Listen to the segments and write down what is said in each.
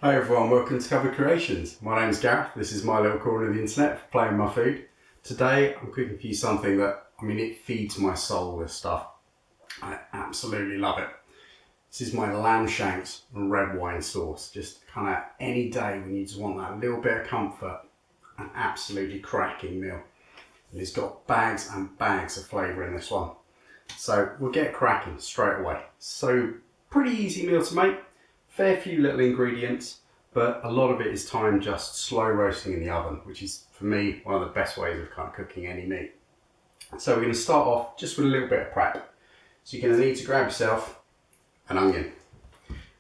Hi everyone, welcome to Cupboard Creations. My name's Gareth, this is my little corner of the internet for playing my food. Today I'm cooking for you something that, it feeds my soul, this stuff. I absolutely love it. This is my lamb shanks and red wine sauce. Just kind of any day when you just want that little bit of comfort, an absolutely cracking meal. And it's got bags and bags of flavour in this one. So we'll get cracking straight away. So pretty easy meal to make. Fair few little ingredients, but a lot of it is time just slow roasting in the oven, which is, for me, one of the best ways of kind of cooking any meat. So we're going to start off just with a little bit of prep. So you're going to need to grab yourself an onion.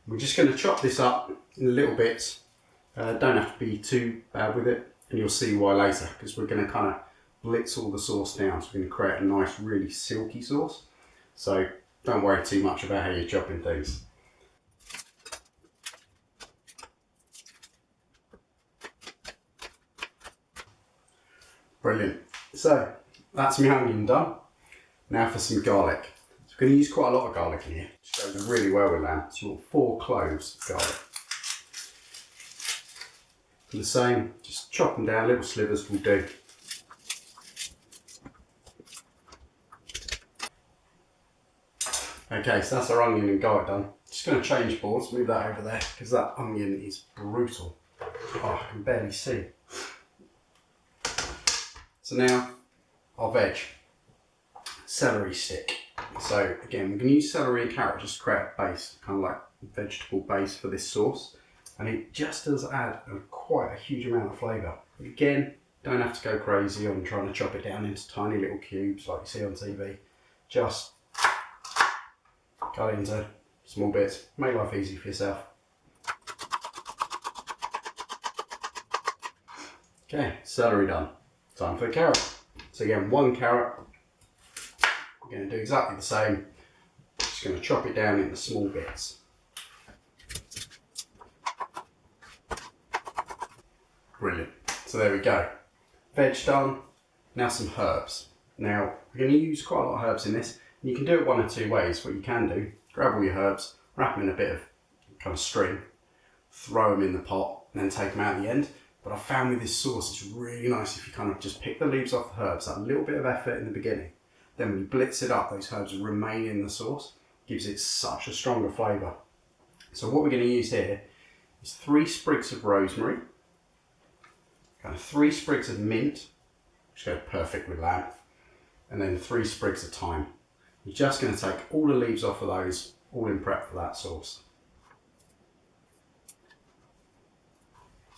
We're just going to chop this up in little bits. Don't have to be too bad with it, and you'll see why later, because we're going to kind of blitz all the sauce down. So we're going to create a nice, really silky sauce. So don't worry too much about how you're chopping things. Brilliant. So that's my onion done. Now for some garlic. So we're going to use quite a lot of garlic in here. It goes really well with lamb. So you want 4 cloves of garlic. And the same, just chop them down, little slivers will do. Okay, so that's our onion and garlic done. Just going to change boards, move that over there, because that onion is brutal. Oh, I can barely see. So now, our veg, celery stick. So again, we're going to use celery and carrot just to create a base, kind of like a vegetable base for this sauce. And it just does add quite a huge amount of flavour. Again, don't have to go crazy on trying to chop it down into tiny little cubes like you see on TV. Just cut it into small bits, make life easy for yourself. Okay, celery done. Time for the carrot. So again, 1 carrot. We're going to do exactly the same. Just going to chop it down into small bits. Brilliant. So there we go. Veg done. Now some herbs. Now we're going to use quite a lot of herbs in this. And you can do it one of 2 ways. What you can do, grab all your herbs, wrap them in a bit of kind of string, throw them in the pot, and then take them out at the end. But I found with this sauce, it's really nice if you kind of just pick the leaves off the herbs, that little bit of effort in the beginning. Then when you blitz it up, those herbs remain in the sauce, gives it such a stronger flavour. So what we're going to use here is 3 sprigs of rosemary, kind of 3 sprigs of mint, which go perfect with lamb, and then 3 sprigs of thyme. You're just going to take all the leaves off of those, all in prep for that sauce.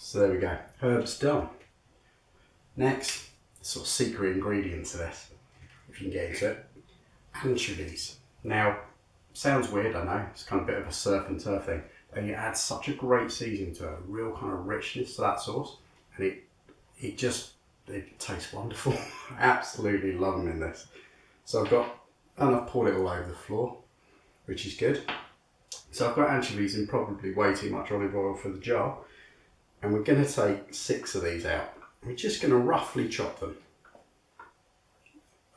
So there we go, herbs done. Next, sort of secret ingredient to this, if you can get into it, anchovies. Now, sounds weird, I know, it's kind of a bit of a surf and turf thing, and it adds such a great seasoning to it, a real kind of richness to that sauce, and it tastes wonderful. I absolutely love them in this. So I've poured it all over the floor, which is good. So I've got anchovies in probably way too much olive oil for the jar. And we're going to take 6 of these out. We're just going to roughly chop them.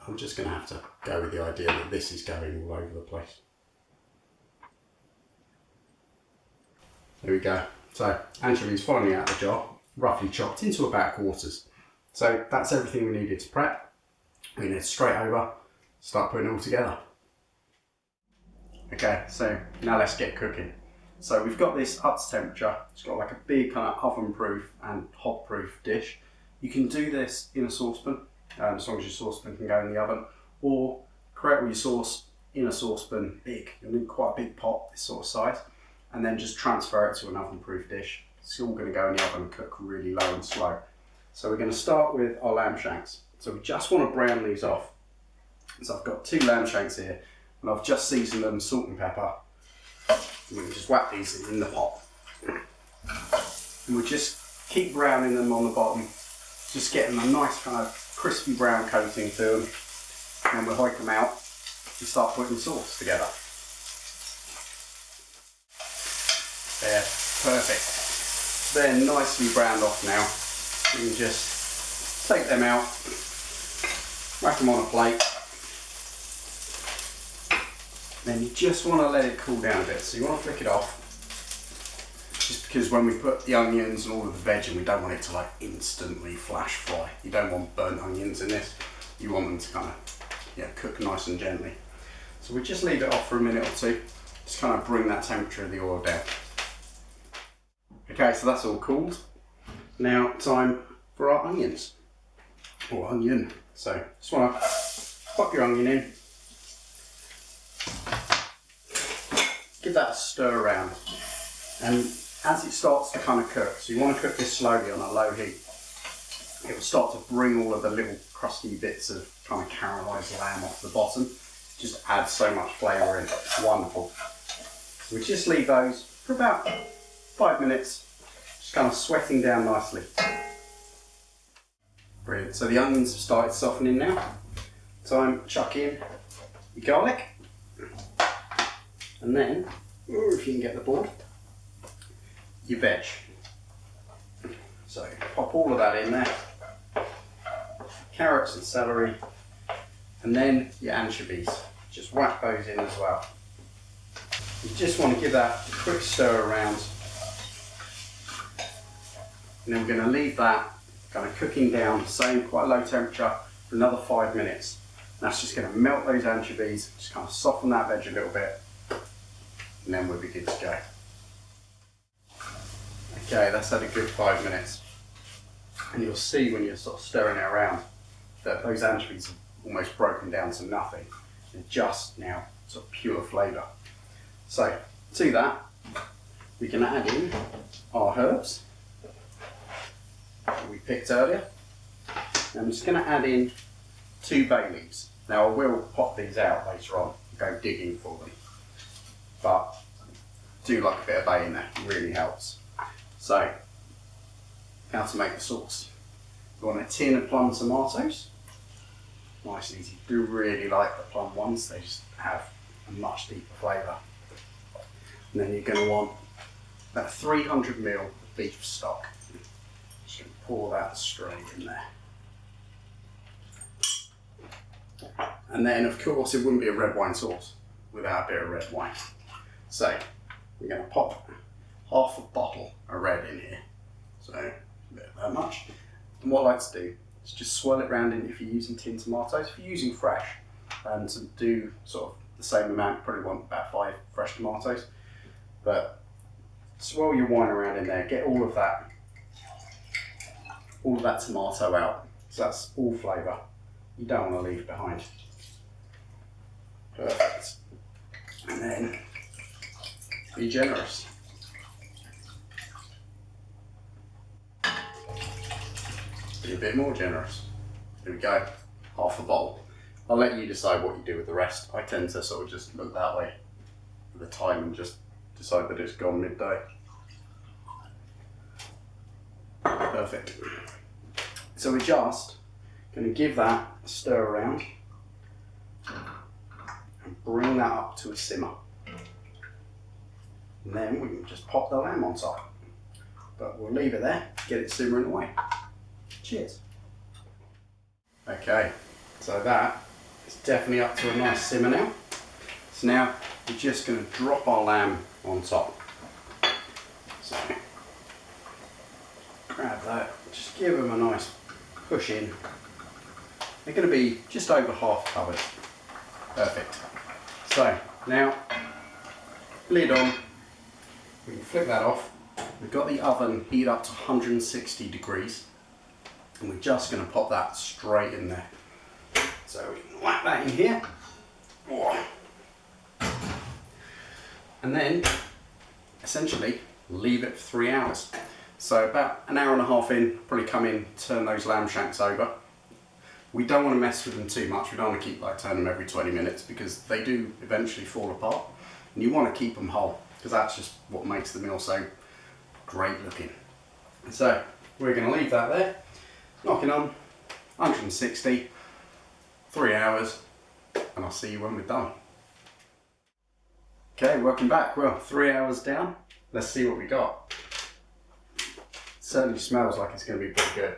I'm just going to have to go with the idea that this is going all over the place. There we go. So anchovies finally out of the jar, roughly chopped into about quarters. So that's everything we needed to prep. We're going to straight over, start putting it all together. Okay, so now let's get cooking. So we've got this up to temperature. It's got like a big kind of oven-proof and hot-proof dish. You can do this in a saucepan, as long as your saucepan can go in the oven, or create all your sauce in a saucepan, big. You'll need quite a big pot, this sort of size, and then just transfer it to an oven-proof dish. It's all going to go in the oven and cook really low and slow. So we're going to start with our lamb shanks. So we just want to brown these off. So I've got 2 lamb shanks here, and I've just seasoned them with salt and pepper. And we can just whack these in the pot. And we'll just keep browning them on the bottom, just getting a nice kind of crispy brown coating to them. And we'll hike them out and start putting the sauce together. There, perfect. They're nicely browned off now. We can just take them out, whack them on a plate. Then you just want to let it cool down a bit. So you want to flick it off. just because when we put the onions and all of the veg in, we don't want it to like instantly flash fry. You don't want burnt onions in this. You want them to kind of cook nice and gently. So we just leave it off for a minute or two, just kind of bring that temperature of the oil down. Okay, so that's all cooled. Now time for our onions, or onion. So just want to pop your onion in, give that a stir around, and as it starts to kind of cook, so you want to cook this slowly on a low heat, it will start to bring all of the little crusty bits of kind of caramelised lamb off the bottom. Just adds so much flavour in, it's wonderful. So we just leave those for about 5 minutes, just kind of sweating down nicely. Brilliant, so the onions have started softening now. Time to chuck in your garlic, and then, if you can get the board, your veg. So pop all of that in there, carrots and celery, and then your anchovies. Just whack those in as well. You just want to give that a quick stir around, and then we're going to leave that kind of cooking down, same quite low temperature, for another 5 minutes. That's just going to melt those anchovies, just kind of soften that veg a little bit, and then we'll be good to go. Okay, that's had a good 5 minutes, and you'll see when you're sort of stirring it around that those anchovies have almost broken down to nothing. They're just now sort of pure flavour. So to that, we can add in our herbs that we picked earlier. I'm just going to add in 2 bay leaves. Now I will pop these out later on, go digging for them, but do like a bit of bay in there, it really helps. So, how to make the sauce. You want a tin of plum tomatoes. Nice and easy. Do really like the plum ones, they just have a much deeper flavour. And then you're going to want about 300ml of beef stock. Just going to pour that straight in there. And then of course it wouldn't be a red wine sauce without a bit of red wine. So we're going to pop half a bottle of red in here. So a bit of that much. And what I like to do is just swirl it round in if you're using tin tomatoes. If you're using fresh, to do sort of the same amount, you probably want about 5 fresh tomatoes. But swirl your wine around in there, get all of that tomato out. So that's all flavour. You don't want to leave behind. Perfect. And then be generous. Be a bit more generous. Here we go, half a bowl. I'll let you decide what you do with the rest. I tend to sort of just look that way at the time and just decide that it's gone midday. Perfect. So we're just going to give that a stir around and bring that up to a simmer. And then we can just pop the lamb on top. But we'll leave it there, get it simmering away. Cheers. Okay, so that is definitely up to a nice simmer now. So now we're just going to drop our lamb on top. So grab that, just give them a nice push in. They're going to be just over half covered. Perfect. So now, lid on, we can flip that off. We've got the oven heated up to 160 degrees. And we're just going to pop that straight in there. So we can whack that in here. And then, essentially, leave it for 3 hours. So about an hour and a half in, probably come in, turn those lamb shanks over. We don't want to mess with them too much. We don't want to keep turning them every 20 minutes because they do eventually fall apart. And you want to keep them whole because that's just what makes the meal so great looking. So we're going to leave that there. Knocking on 160, 3 hours, and I'll see you when we're done. Okay, welcome back. Well, 3 hours down. Let's see what we got. Certainly smells like it's going to be pretty good.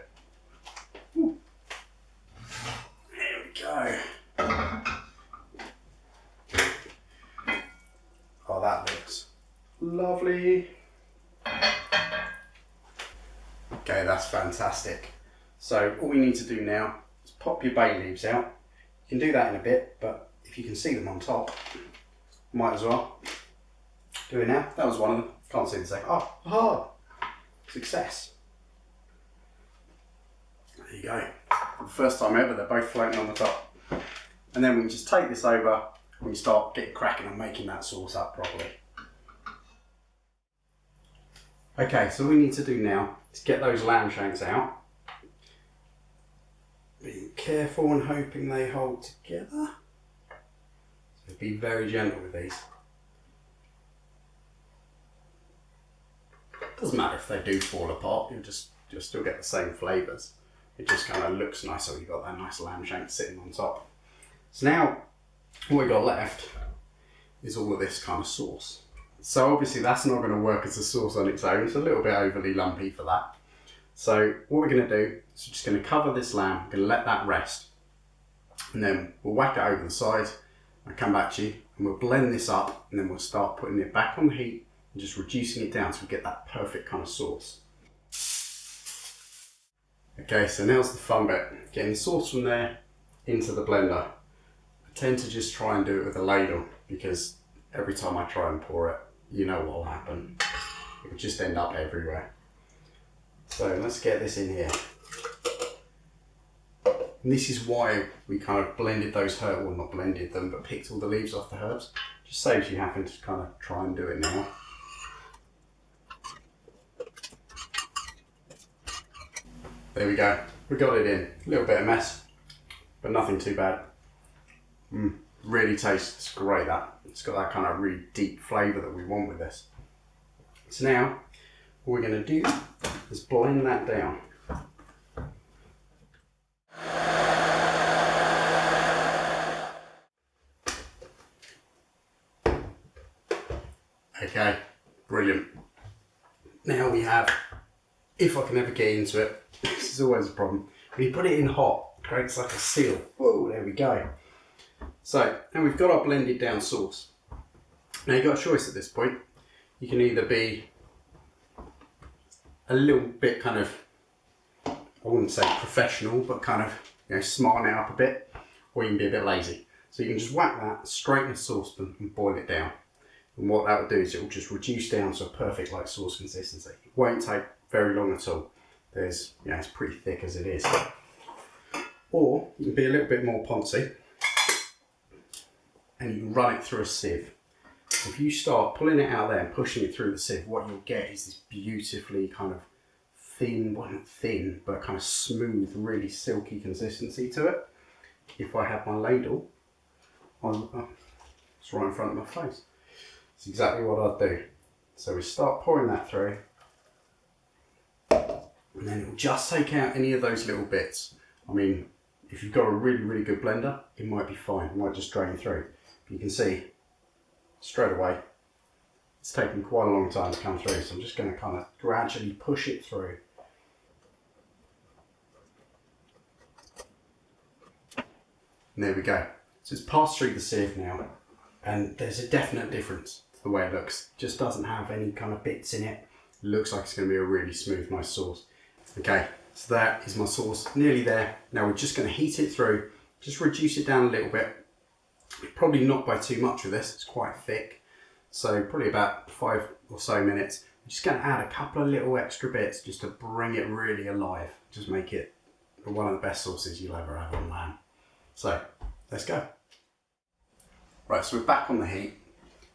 Ooh. Here we go. Oh, that looks lovely. Okay, that's fantastic. So all we need to do now is pop your bay leaves out. You can do that in a bit, but if you can see them on top, might as well do it now. That was one of them. Can't see the second. Oh, aha! Success. There you go. For the first time ever, they're both floating on the top. And then we can just take this over and we start getting cracking and making that sauce up properly. Okay, so all we need to do now is get those lamb shanks out. Being careful and hoping they hold together. So be very gentle with these. Doesn't matter if they do fall apart, you'll still get the same flavours. It just kind of looks nice, so you've got that nice lamb shank sitting on top. So now, what we've got left is all of this kind of sauce. So obviously that's not going to work as a sauce on its own. It's a little bit overly lumpy for that. So what we're going to do is we're just going to cover this lamb, we're going to let that rest. And then we'll whack it over the side. I'll come back to you and we'll blend this up and then we'll start putting it back on the heat and just reducing it down so we get that perfect kind of sauce. Okay, so now's the fun bit. Getting the sauce from there into the blender. I tend to just try and do it with a ladle because every time I try and pour it, you know what will happen. It will just end up everywhere. So let's get this in here. And this is why we kind of blended those herbs, well not blended them, but picked all the leaves off the herbs. Just saves you having to kind of try and do it now. There we go, we got it in. A little bit of mess, but nothing too bad. Really tastes great that. It's got that kind of really deep flavour that we want with this. So now, what we're going to do is blend that down. Okay, brilliant. Now we have, if I can ever get into it, this is always a problem. When you put it in hot, it creates like a seal. Whoa, there we go. So, now we've got our blended down sauce. Now you've got a choice at this point. You can either be a little bit kind of, I wouldn't say professional, but kind of, you know, smarten it up a bit, or you can be a bit lazy. So you can just whack that straight in a saucepan and boil it down. And what that will do is it will just reduce down to a perfect like sauce consistency. It won't take very long at all. There's, you know, it's pretty thick as it is. Or you can be a little bit more poncy and you can run it through a sieve. If you start pulling it out there and pushing it through the sieve, what you'll get is this beautifully kind of thin, well not thin, but kind of smooth, really silky consistency to it. If I have my ladle, it's right in front of my face. It's exactly what I'd do. So we start pouring that through, and then it will just take out any of those little bits. I mean, if you've got a really, really good blender, it might be fine. It might just drain through. But you can see straight away, it's taken quite a long time to come through. So I'm just going to kind of gradually push it through. And there we go. So it's passed through the sieve now, and there's a definite difference to the way it looks. It just doesn't have any kind of bits in it. It looks like it's going to be a really smooth, nice sauce. Okay, so that is my sauce, nearly there. Now we're just going to heat it through, just reduce it down a little bit. Probably not by too much with this, it's quite thick. So probably about 5 or so minutes. I'm just going to add a couple of little extra bits just to bring it really alive. Just make it one of the best sauces you'll ever have on lamb. So let's go. Right, so we're back on the heat.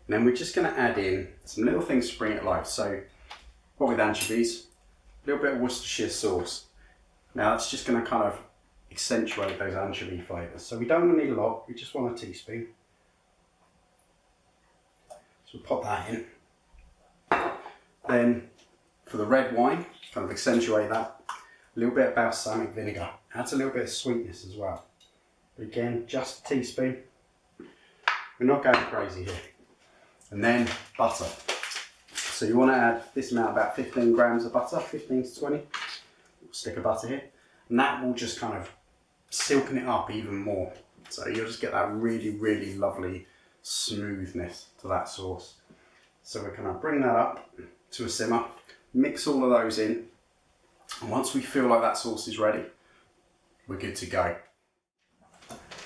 And then we're just going to add in some little things to bring it alive. So what with anchovies, a little bit of Worcestershire sauce. Now that's just going to kind of accentuate those anchovy flavours. So we don't need a lot, we just want a teaspoon. So we'll pop that in. Then for the red wine, kind of accentuate that, a little bit of balsamic vinegar. Adds a little bit of sweetness as well. But again, just a teaspoon. We're not going crazy here. And then butter. So you want to add this amount, about 15 grams of butter, 15 to 20. Stick of butter here. And that will just kind of silken it up even more. So you'll just get that really, really lovely smoothness to that sauce. So we're going to bring that up to a simmer, mix all of those in, And once we feel like that sauce is ready, we're good to go.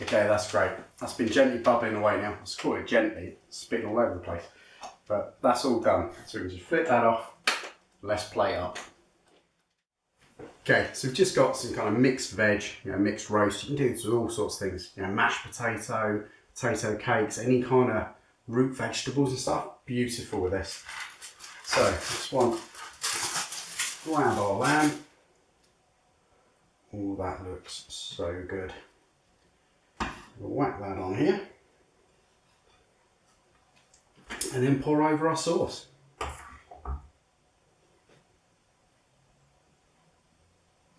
Okay, that's great. That's been gently bubbling away now. I'll squirt it gently, spitting all over the place. But that's all done. So we can just flip that off. Let's plate up. Okay, so we've just got some kind of mixed veg, mixed roast. You can do this with all sorts of things. Mashed potato, potato cakes, any kind of root vegetables and stuff. Beautiful with this. So, just want to grab our lamb. Oh, that looks so good. We'll whack that on here. And then pour over our sauce.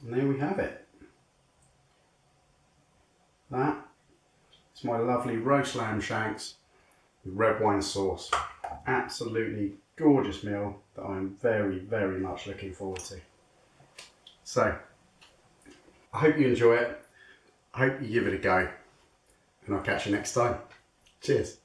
And there we have it. That is my lovely roast lamb shanks with red wine sauce. Absolutely gorgeous meal that I'm very, very much looking forward to. So, I hope you enjoy it. I hope you give it a go. And I'll catch you next time. Cheers.